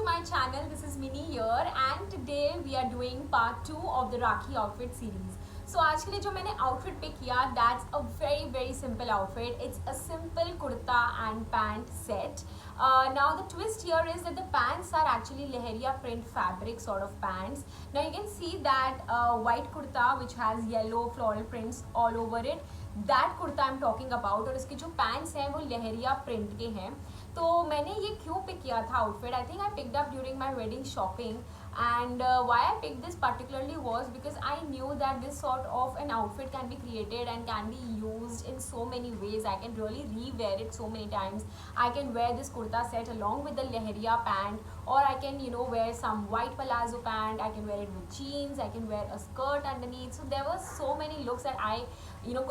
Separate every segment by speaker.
Speaker 1: to my channel. This is Mini here and today we are doing part 2 of the Rakhi outfit series. So आज के लिए जो मैंने outfit pick किया, that's a very simple outfit. It's a simple kurta and pant set. Now the twist here is that the pants are actually Leheriya print fabric sort of pants. Now you can see that white kurta which has yellow floral prints all over it. That kurta I'm talking about. और इसके जो pants हैं वो Leheriya print के हैं. तो मैंने ये क्यों पिक किया था outfit? I think I picked up during my wedding shopping and why I picked this particularly was because I knew that this sort of an outfit can be created and can be used in so many ways. I can really re-wear it so many times. I can wear this kurta set along with the Leheriya pant, or I can wear some white palazzo pant. I can wear it with jeans. I can wear a skirt underneath. So there were so many looks that I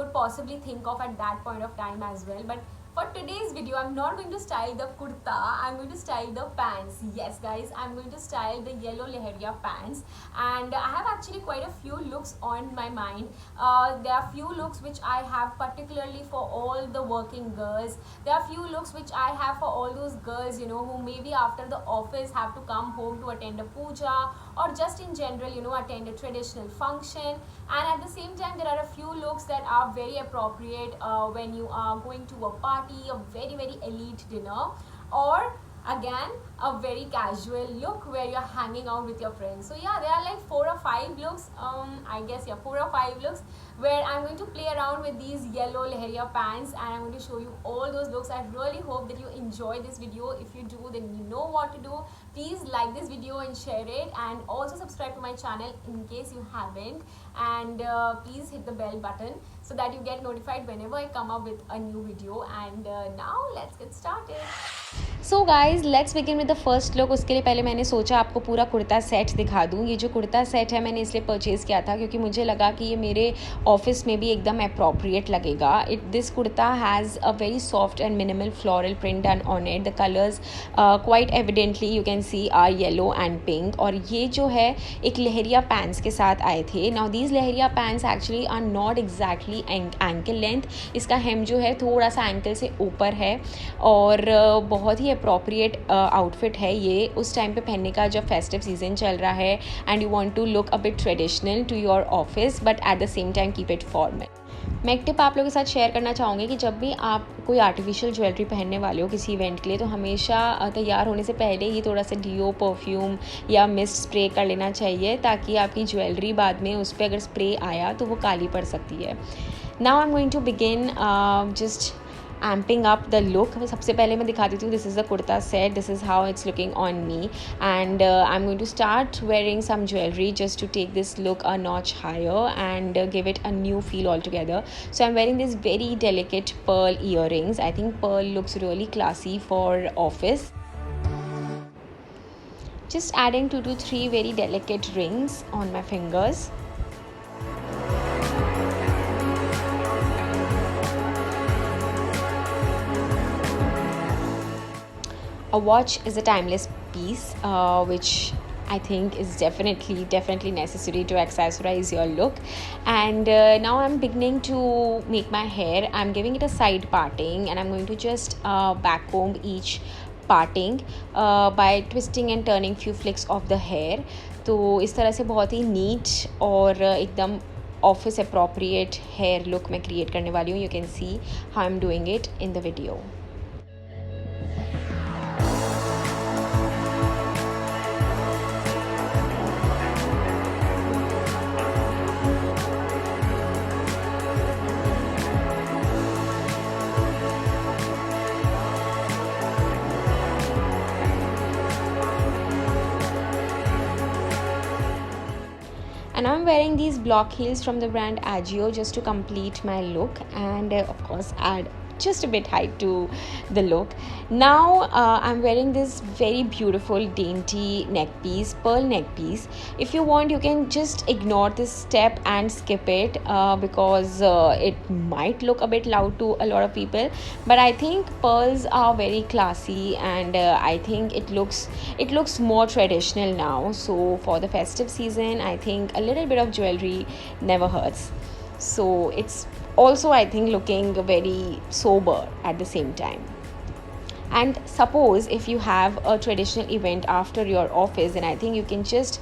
Speaker 1: could possibly think of at that point of time as well. But for today's video, I'm not going to style the kurta, I'm going to style the pants. Yes guys, I'm going to style the yellow Leheriya pants, and I have actually quite a few looks on my mind. There are few looks which I have particularly for all the working girls. There are few looks which I have for all those girls who maybe after the office have to come home to attend a puja, or just in general attend a traditional function. And at the same time, there are a few looks that are very appropriate when you are going to a party, a very elite dinner, or again a very casual look where you're hanging out with your friends. So yeah, there are like 4 or 5 looks, I guess, yeah, 4 or 5 looks where I'm going to play around with these yellow Leheriya pants, and I'm going to show you all those looks. I really hope that you enjoy this video. If you do, then you know what to do. Please like this video and share it, and also subscribe to my channel in case you haven't, and please hit the bell button so that you get notified whenever I come up with a new video. And now let's get started.
Speaker 2: So guys let's begin with the first look. उसके लिए पहले मैंने सोचा आपको पूरा kurta set दिखा दूँ. ये जो कुर्ता सेट है मैंने इसलिए परचेज़ किया था क्योंकि मुझे लगा कि ये मेरे ऑफिस में भी एकदम अप्रोप्रिएट लगेगा. This kurta has a very soft and minimal floral print done on it. The colours quite evidently you can see are yellow and pink. और ये जो है एक लहरिया पैंट्स के साथ आए थे. Now these leheriya pants actually are not exactly ankle length. इसका हेम जो है थोड़ा सा एंकल से ऊपर है, और बहुत ही अप्रोप्रिएट आउटफिट है ये उस टाइम पे पहनने का जब फेस्टिव सीजन चल रहा है and you want to look a bit traditional to your office but at the same time keep it formal. मैं एक टिप आप लोगों के साथ शेयर करना चाहूँगी कि जब भी आप कोई आर्टिफिशियल ज्वेलरी पहनने वाले हो किसी इवेंट के लिए, तो हमेशा तैयार होने से पहले ही थोड़ा सा डियो, परफ्यूम या मिस्ट स्प्रे कर लेना चाहिए, ताकि आपकी ज्वेलरी बाद में उस पर अगर स्प्रे आया तो वो काली पड़ सकती है. Now I am going to begin just amping up the look. सबसे पहले मैं दिखा देती हूँ. This is the kurta set. This is how it's looking on me, and I am going to start wearing some jewelry just to take this look a notch higher and give it a new feel altogether. So I'm wearing these very delicate pearl earrings. I think pearl looks really classy for office. Just adding 2 to 3 very delicate rings on my fingers. A watch is a timeless piece, which I think is definitely necessary to accessorize your look. And now I'm beginning to make my hair. I'm giving it a side parting, and I'm going to just back comb each parting by twisting and turning few flicks of the hair. तो इस तरह से बहुत ही NEET और एकदम office appropriate hair look मैं create करने वाली हूँ. You can see how I am doing it in the video. And I'm wearing these block heels from the brand Agio just to complete my look, and of course add just a bit height to the look. Now I'm wearing this very beautiful dainty neck piece, pearl neck piece. If you want, you can just ignore this step and skip it because it might look a bit loud to a lot of people, but I think pearls are very classy, and I think it looks more traditional now. So for the festive season, I think a little bit of jewelry never hurts. So it's also, I think, looking very sober at the same time. And suppose if you have a traditional event after your office, then I think you can just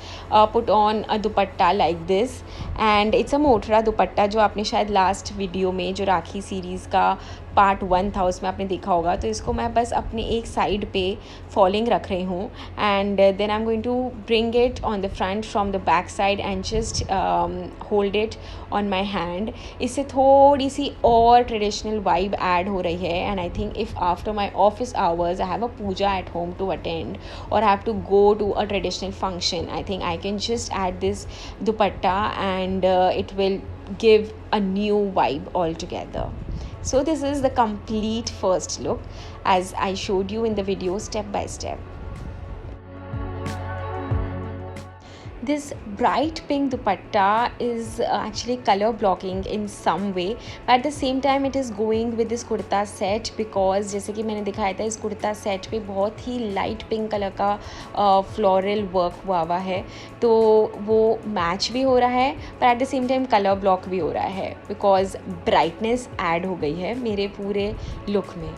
Speaker 2: put on a dupatta like this. And it's a motra dupatta जो आपने शायद last video में जो राखी series का part 1 था उसमें आपने देखा होगा. तो इसको मैं बस अपने एक साइड पे फॉलिंग रख रही हूँ. And then I am going to bring it on the front from the back side and just hold it on my hand. इससे थोड़ी सी और ट्रेडिशनल वाइब ऐड हो रही है. And I think if after my office hours I have a puja at home to attend, or I have to go to a traditional function, I think I can just add this dupatta and it will give a new vibe altogether. So this is the complete first look as I showed you in the video step by step. This bright pink dupatta is actually color blocking in some way, but at the same time it is going with this kurta set because जैसे कि मैंने दिखाया था इस kurta set पे बहुत ही light pink colour का floral work हुआ है. तो वो मैच भी हो रहा है पर eight the same time colour block भी हो रहा है बिकॉज ब्राइटनेस ऐड हो गई है मेरे पूरे लुक में.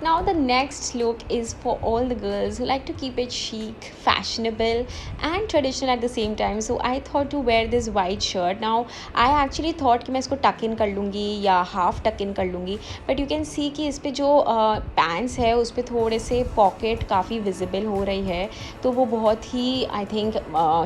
Speaker 2: Now the next look is for all the girls who like to keep it chic, fashionable and traditional at the same time. So I thought to wear this white shirt. Now I actually thought कि मैं इसको tuck in कर लूँगी या half tuck in कर लूँगी, but you can see कि इस पे जो pants है उस पे थोड़े से pocket काफ़ी visible हो रही है. तो वो बहुत ही I think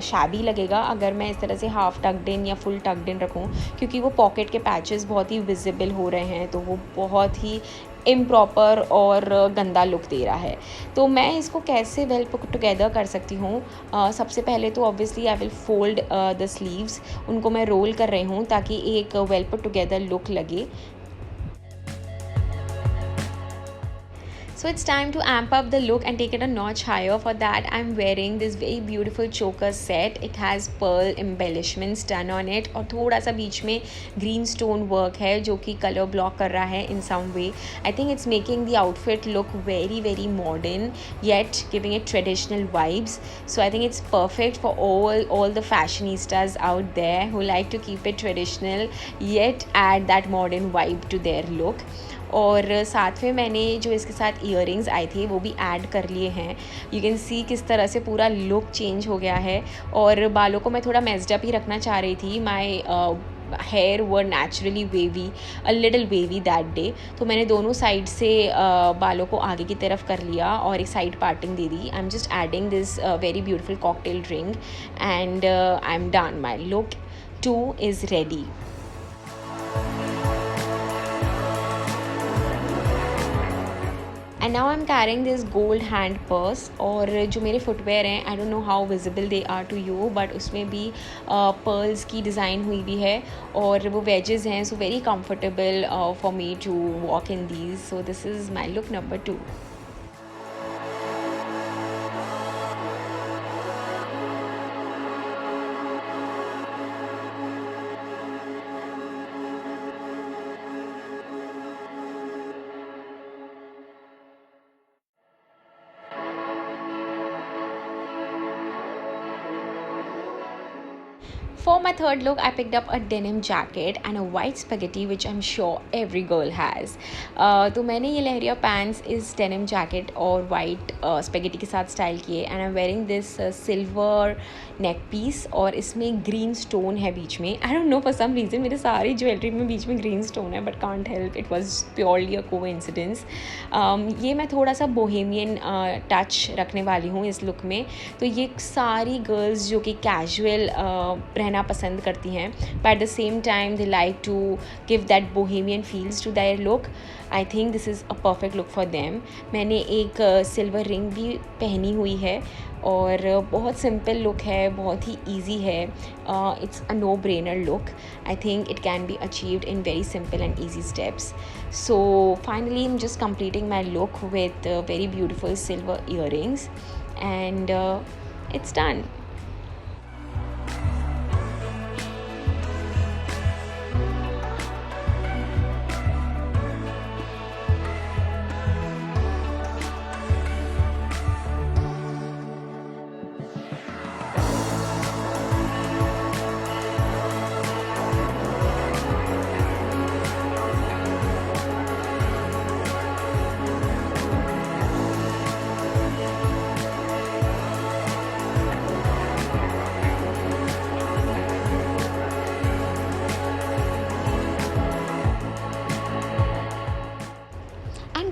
Speaker 2: shabby लगेगा अगर मैं इस तरह से half tucked in या full tucked in रखूँ, क्योंकि वो pocket के patches बहुत ही visible हो रहे हैं. तो वो बहुत ही इम्प्रॉपर और गंदा लुक दे रहा है. तो मैं इसको कैसे वेल पुट टुगेदर कर सकती हूँ. सबसे पहले तो obviously I will fold the sleeves. उनको मैं रोल कर रही हूँ ताकि एक वेल पुट टुगेदर लुक लगे. So it's time to amp up the look and take it a notch higher. For that I'm wearing this very beautiful choker set. It has pearl embellishments done on it और थोड़ा सा बीच में green stone work है जो कि color block कर रहा है in some way. I think it's making the outfit look very very modern yet giving it traditional vibes. So I think it's perfect for all the fashionistas out there who like to keep it traditional yet add that modern vibe to their look. और साथ में मैंने जो इसके साथ earrings आई थी वो भी ऐड कर लिए हैं. यू कैन सी किस तरह से पूरा लुक चेंज हो गया है. और बालों को मैं थोड़ा मेस्ड अप ही रखना चाह रही थी. My hair were naturally wavy, a little wavy that day. तो मैंने दोनों साइड से बालों को आगे की तरफ कर लिया और एक साइड पार्टिंग दे दी. I am just adding this very beautiful cocktail ring and I am done. My look 2 is ready. And now I am carrying this gold hand purse. और जो मेरे फुटवेयर हैं I don't know how visible they are to you, but उसमें भी pearls की design हुई भी है और वो वेजेस हैं. So very comfortable for me to walk in these. So this is my look number 2. For my third look, I picked up a denim jacket and a white spaghetti which I'm sure every girl has. तो मैंने ये लहरिया pants इस denim jacket और white spaghetti के साथ style किए. and I'm wearing this silver neck piece और इसमें green stone है बीच में. I don't know for some reason मेरे सारी ज्वेलरी में बीच में green stone है, but can't help, it was purely a coincidence. ये मैं थोड़ा सा bohemian touch रखने वाली हूँ इस लुक में. तो ये सारी गर्ल्स जो कि कैजुअल रहना पसंद करती हैं but at the same time they like to give that bohemian feels to their look. I think this is a perfect look for them. मैंने एक सिल्वर रिंग भी पहनी हुई है और बहुत सिंपल लुक है, बहुत ही ईजी है. It's a no brainer look. I think it can be achieved in very simple and easy steps. So finally I am just completing my look with very beautiful silver earrings and it's done.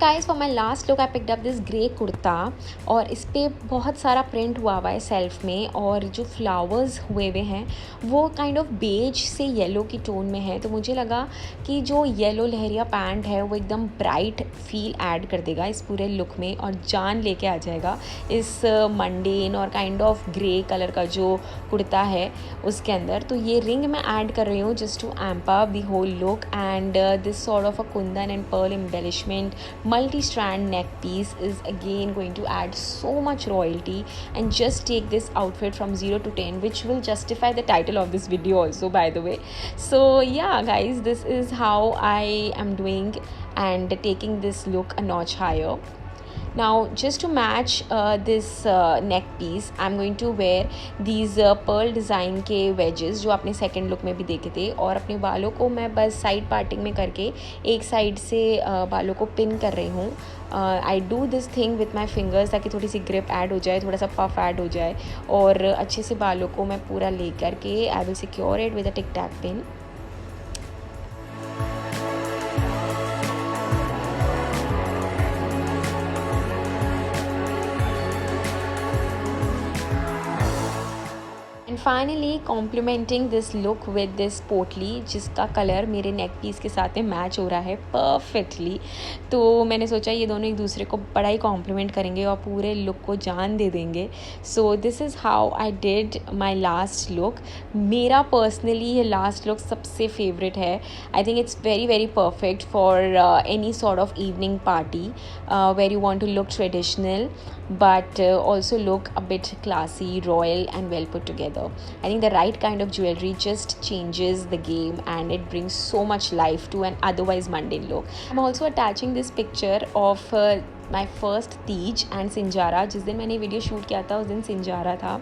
Speaker 2: Guys for my last look I picked up this grey kurta और इस पर बहुत सारा print हुआ हुआ है self में, और जो फ्लावर्स हुए हुए हैं वो काइंड ऑफ बेज से येलो की टोन में है। तो मुझे लगा कि जो येलो लहरिया पैंट है वो एकदम ब्राइट फील ऐड कर देगा इस पूरे लुक में और जान लेके आ जाएगा इस मंडेन और काइंड ऑफ ग्रे कलर का जो कुर्ता है उसके अंदर। तो ये रिंग मैं ऐड कर रही हूँ just to amp up the whole look, and this sort of a kundan and pearl embellishment multi-strand neck piece is again going to add so much royalty and just take this outfit from 0 to 10, which will justify the title of this video also, by the way. So yeah guys, this is how I am doing and taking this look a notch higher. Now just to match this neck piece I'm going to wear these pearl design के wedges जो आपने second look में भी देखे थे, और अपने बालों को मैं बस side parting में करके एक side से बालों को pin कर रही हूँ। I do this thing with my fingers ताकि थोड़ी सी grip add हो जाए, थोड़ा सा puff add हो जाए, और अच्छे से बालों को मैं पूरा ले करके I will secure it with a tic tac pin. And finally complementing this look with this potli जिसका कलर मेरे नेक पीस के साथ में मैच हो रहा है परफेक्टली। तो मैंने सोचा ये दोनों एक दूसरे को बड़ा ही कॉम्प्लीमेंट करेंगे और पूरे लुक को जान दे देंगे। So this is how I did my last look. मेरा पर्सनली ये लास्ट लुक सबसे फेवरेट है। I think it's very very perfect for any sort of evening party where you want to look traditional but also look a bit classy, royal and well put together. I think the right kind of jewelry just changes the game and it brings so much life to an otherwise mundane look. I'm also attaching this picture of my first Teej and Sinjara. जिस दिन मैंने video shoot किया था उस दिन सिंजारा था,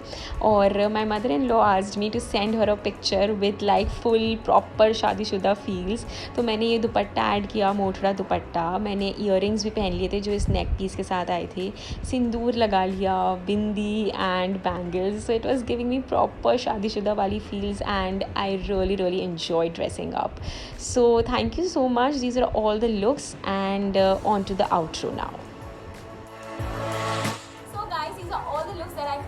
Speaker 2: और my mother in law asked me to send her a picture with like full proper शादीशुदा फील्स। तो मैंने ये दुपट्टा ऐड किया, मोटरा दुपट्टा। मैंने ईयरिंग्स भी पहन लिए थे जो इस नेक पीस के साथ आए थे, सिंदूर लगा लिया, bindi and bangles. So it was giving me proper शादीशुदा वाली feels and I really enjoy dressing up. So thank you so much. These are all the looks and on to the outro now.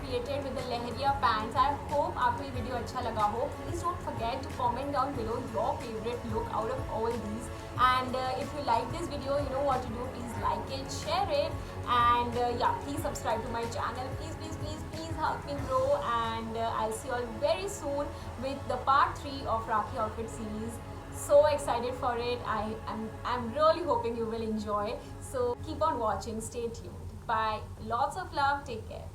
Speaker 1: Created with the Lehriya pants. I hope आपको ये video अच्छा लगा हो. Please don't forget to comment down below your favorite look out of all these. And if you like this video, you know what to do. Please like it, share it, and yeah, please subscribe to my channel. Please help me grow. And I'll see you all very soon with the part 3 of Rakhi outfit series. So excited for it. I'm really hoping you will enjoy. So keep on watching. Stay tuned. Bye. Lots of love. Take care.